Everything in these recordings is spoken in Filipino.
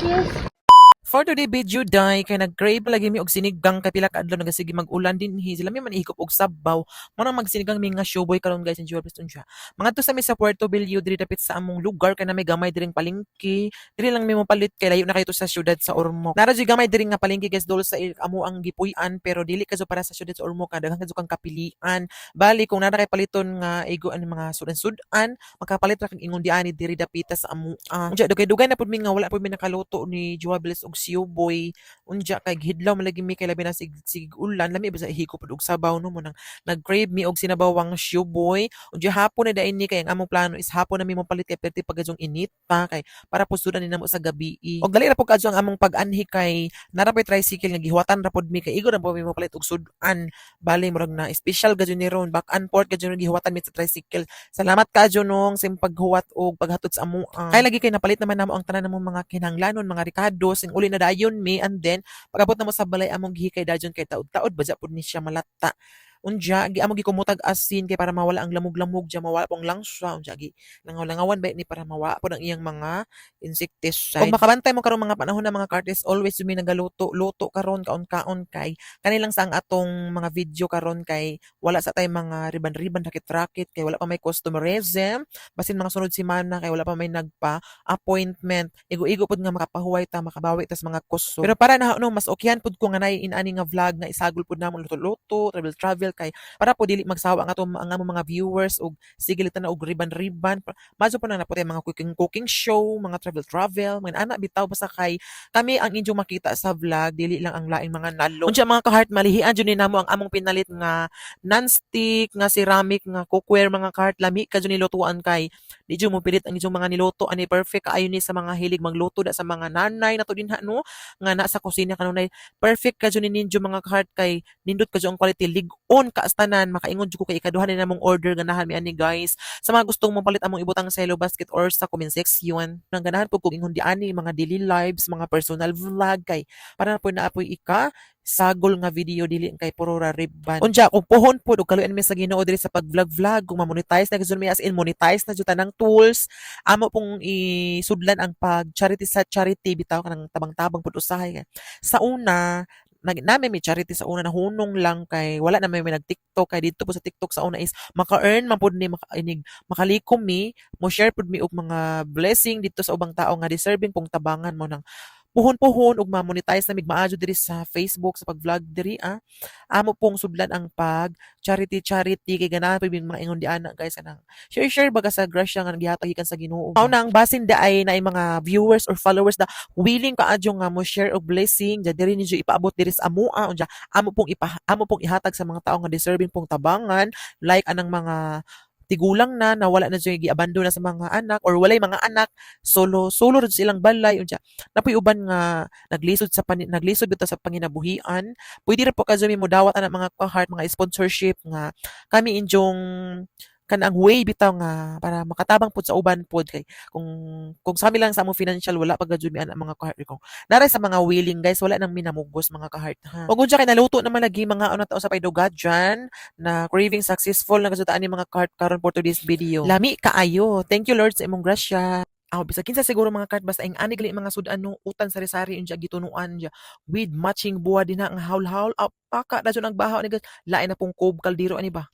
Yes. For today video day kay nag-crave lagi mi og sinigang kay pila ka adlaw nagasige mag-ulan dinhi sila mi manihikop og sabaw mo nang magsinigang mi nga showboy karon guys enjoy best siya mga to sa mi sa Puerto Bello diri dapit sa among lugar kay na may gamay diring palengke diri lang mi mo palit kay layo na kayo to sa syudad sa Ormoc nara jud gamay diri nga palengke guys dol sa amo ang gipuy-an pero dili kadto para sa syudad sa Ormoc daghan kadto kang kapilian bali kung nara kay paliton nga igo ang mga sudan-sudan makapalit ra kang ingon diani diri dapita sa amo unya dugay-dugay na pud mi nga wala pud mi nakaluto ni Joables og siuboy unja kay hidlaw malagi mi kay labi na sig ulan lami ba sa ihiko pud og sabaw no mo nang nag-crave mi og sinabawang siuboy unja hapon na dain ni kay ang among plano is hapon na mi mo palit kay perti pagajong init pa kay para pusudan ni namo sa gabi og dali ra pud kadto ang among pag-anhi kay nara pay tricycle nga gihuwatan ra pud mi kay igo ra pud mi mo palit og sudan bali murag na special gadyo ni ron back and forth gadyo gihuwatan mi sa tricycle salamat kadyo nung sim paghuwat og paghatod sa amo kay lagi kay napalit naman namo ang tanan namong mga kinahanglanon mga rikado sing uli na dayon mi and then pagabot na mo sa balay among gihikay dayon kay taod-taod badya pud ni siya malata unja gi amo gikumutag asin kay para mawala ang lamog-lamog diya mawala pong langsa unja gi langaw-langawan ba ni para mawala pud ang iyang mga insecticide. Kung makabantay mo karon mga panahon na mga kartes always mi nagaluto karon kaon-kaon kay kanilang sa ang atong mga video karon kay wala sa tay mga riban-riban rakit-rakit kay wala pa may customerism basin mga sunod semana kay wala pa may nagpa appointment igo-igo pud nga makapahuway ta makabawi ta sa mga kuso pero para na no mas okyan pud ko nga nay inani nga vlog nga isagol pud namon luto-luto travel kay para po dili magsawa ang atong ang among mga viewers og sige litan og riban-riban maso po na naputi mga cooking show mga travel mga anak bitaw basta kay kami ang inyong makita sa vlog dili lang ang laing mga nalo unsa mga ka-heart malihian jud ni namo ang among pinalit nga non-stick nga ceramic nga cookware mga ka-heart lami ka jud nilutuan kay di jud mo pilit ang inyong mga niluto ani perfect kaayo ni sa mga hilig magluto da sa mga nanay nato dinha no nga na sa kusina kanunay perfect ka jud ninyo mga ka-heart kay nindot ka jud ang quality lig-on kaastanan makaingon jud ko kay ikaduhan ni namong order ganahan mi ani guys sa mga gustong mapalit among ibutang sa Hello Basket or sa comment section nang ganahan po kung ingon di ani mga daily lives mga personal vlog kay para na po naapoy ika sagol nga video dili kay puro ra riban unja kung pohon po og kaluyan mi sa Ginoo diri sa pag-vlog kung ma-monetize na gyud mi as in monetize na jud tanang tools amo pong isudlan ang pag charity sa charity bitaw kanang tabang-tabang pud usahay sa una namin may charity sa una na hunong lang kay wala na may nag-TikTok kay dito po sa TikTok sa una is maka-earn man pud ni makalikom mi mo share pud mi og mga blessing dito sa ubang tao nga deserving pong tabangan mo nang puhon-puhon ug ma-monetize na mig maayo diri sa Facebook sa pag-vlog diri amo pong sudlan ang pag charity kay ganahan pa yung mga ingon di ana guys kanang share baga sa grasya nga gihatag gikan sa Ginoo mao nang basin daay na mga viewers or followers na willing kaadyo nga mo share og blessing diri ninyo ipaabot diri sa amoa unja amo pong ihatag sa mga tawo nga deserving pong tabangan like anang mga tigulang na wala na siya giabandon na sa mga anak or walay mga anak solo rid silang balay unja napoy uban nga naglisod bitaw sa panginabuhian pwede ra po kazumi mo dawat ana mga ka-heart mga sponsorship nga kami inyong kanang way bitaw nga para makatabang pud sa uban pud kay kung sa amin lang sa among financial wala pa gajud mi ana mga ka-heart ko naray sa mga willing guys wala nang minamugos mga ka-heart ha ug unsa kay naluto naman lagi mga ano tao sa paydugad dyan na craving successful na gajud ani mga ka-heart karon for today's video lami kaayo thank you Lord sa imong grasya bisa kinsa siguro mga card basta ang ani gali mga sudan utan sari-sari unja gitunuan ja with matching buwa dinha ang haul-haul apaka dayon ang bahaw ni guys lain na pong kob kaldero ani ba.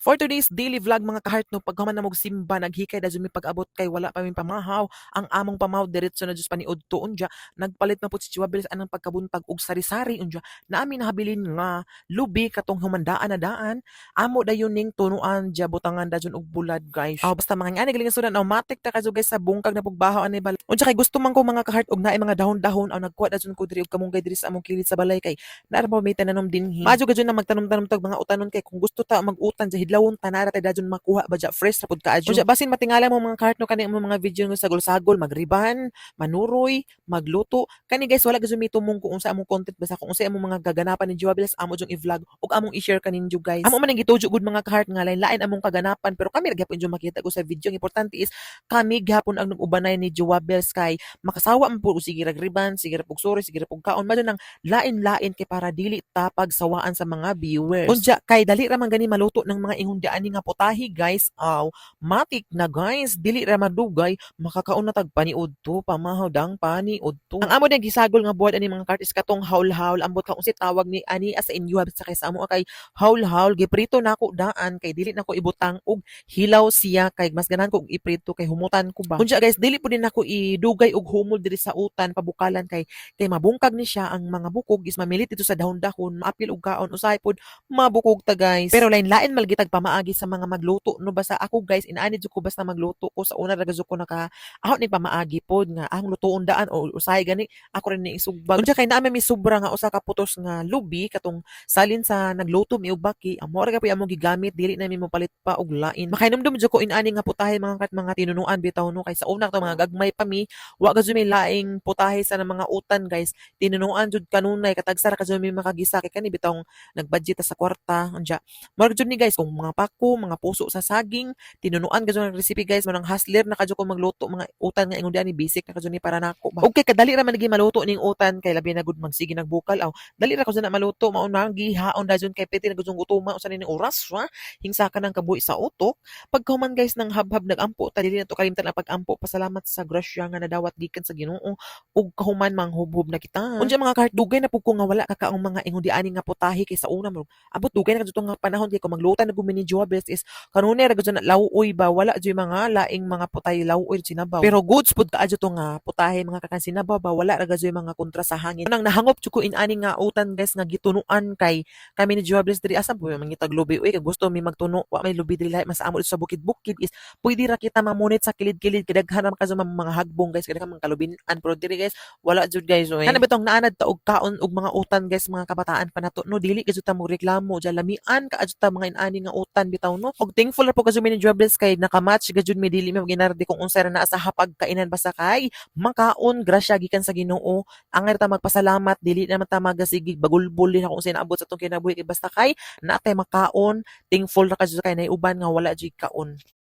For today's daily vlog mga ka-heart no paghuman na mog simba naghikay da mi pag-abot kay wala pa min pamahaw ang among pamahaw diretso na jud paniudto unja nagpalit na pud si Chiwabeles anang pagkabuntag og sari-sari unja naami nahabilin nga lubi katong humandaan na daan amo dayon ning tunuan ja butangan da jud og bulad guys basta mga ngani galing sudan matik ta kaso guys sa bungkag na pagbahaw ani balay unja kay gusto man ko mga ka-heart og naay mga dahon-dahon aw nagkuha da jud ko diri og kamunggay diri sa among kilid sa balay kay naara pa may tananom dinhi madyo gajud na magtanom-tanom tag mga utanon kay kung gusto ta mag-utan sa lawon tanara tay dajon makuha ba fresh ra pud kaadyo. Unya basin matingala mo mga kahart no kani mo mga video nga sagol-sagol magriban, manuroy, magluto. Kani guys wala gyud mi tumong kung unsa among content basta kung unsa among mga gaganapan ni Joables amo jung i-vlog ug among i-share kaninyo guys. Amo man ang gitujo gud mga kahart nga lain-lain among kaganapan pero kami gyapon jung makita ko sa video. Ang importante is kami gyapon ang nag-ubanay ni Joables kay makasawa man pud sige ra griban, sige ra pug sorry, sige ra pug kaon madyo nang lain-lain kay para dili ta pagsawaan sa mga viewers. Unya kay dali ra man gani maluto ng mga ingon di ani nga putahe guys. Aw, matik na guys, dili ra madugay, makakaon na tag paniud to, pamahawdang paniud to. Ang amo din gisagol nga buhat ani mga kartis katong haul-haul, ambot ka unsi tawag ni ani sa inyo sa kay sa amo kay haul-haul giprito nako daan kay dili nako ibutang og hilaw siya kay mas ganahan ko og iprito kay humutan ko ba. Unya guys, dili po din nako idugay og humol diri sa utan pabukalan kay mabungkag ni siya ang mga bukog is mamilit dito sa dahon-dahon, maapil og kaon usahay pod mabukog ta guys. Pero lain-lain malgitag pamaagi sa mga magluto no basta ako guys inaanid jud ko basta magluto ko sa una ra gud ko naka ahot ni pamaagi pod nga ang lutoon daan o usahay gani ako rin ni isugbag. Unya kay naa may sobra nga usa ka putos nga lubi katong salin sa nagluto mi og baki amo ra gyud amo gigamit dili na mi mo palit pa og lain. Makainomdom jud ko inani nga putahe mga tinunuan bitaw no kay sa una to mga gagmay pa mi wa gud may laing putahe sa mga utan guys tinunuan jud kanunay katagsara ka jud may makagisa kay kani bitong nagbudget sa kwarta unya murag jud ni guys kung mga pako mga puso sa saging tinunuan ka jud ang recipe guys manang hustler na kadyo ko magluto mga utan nga ingon ni basic na kadyo ni para nako ba okay kadali ra man lagi maluto ning utan kay labi na gud magsige nagbukal aw dali ra ko na maluto maun man gihaon dayon kay piti na gud gutuma usa ni oras ra hingsa ka nang kabuhi sa utok pagkahuman guys nang habhab nagampo ta dili na to kalimtan ang pagampo pasalamat sa grasya nga nadawat gikan sa Ginoo ug kahuman manghubhob na kita. Unya mga kahit dugay na pud ko nga wala kakaong mga ingon di ani nga putahe kay sa una mo. Abot dugay na kadto nga panahon kay ko maglutan na gumini Joabes is kanunay ra gud na lawuoy ba wala jud mga laing mga putahe lawuoy sinabaw. Pero goods pud kaadyo to nga putahe mga kakan sinabaw ba wala ra gud mga kontra sa hangin. Nang nahangop jud ko inani nga utan guys nga gitunuan kay kami ni Joabes diri asa po mangitag lubi uy kay gusto mi magtuno wa may lubi diri lahi mas amo sa bukid-bukid is pwede ra kita mamunit sa kilid-kilid kadaghan ra kaso mga hagbong guys kadaghan mga kalubinan pero diri guys wala jud guys oy. Kana bitong naanad ta og kaon og mga utan guys mga kabataan pa nato no dili gid ta mo reklamo ja lamian ka adto ta mga inani nga utan bitaw no. Og thankful ra po kaso mi ni Jobless kay nakamatch gid mi dili mi ginardi kung unsa ra naa sa hapag kainan basta kay makaon grasya gikan sa Ginoo. Angay ta magpasalamat dili naman ta magasigig bagulbol din ako sa inaabot sa tong kinabuhi kay basta kay natay makaon thankful ra kaso kay nay uban nga wala jud kaon.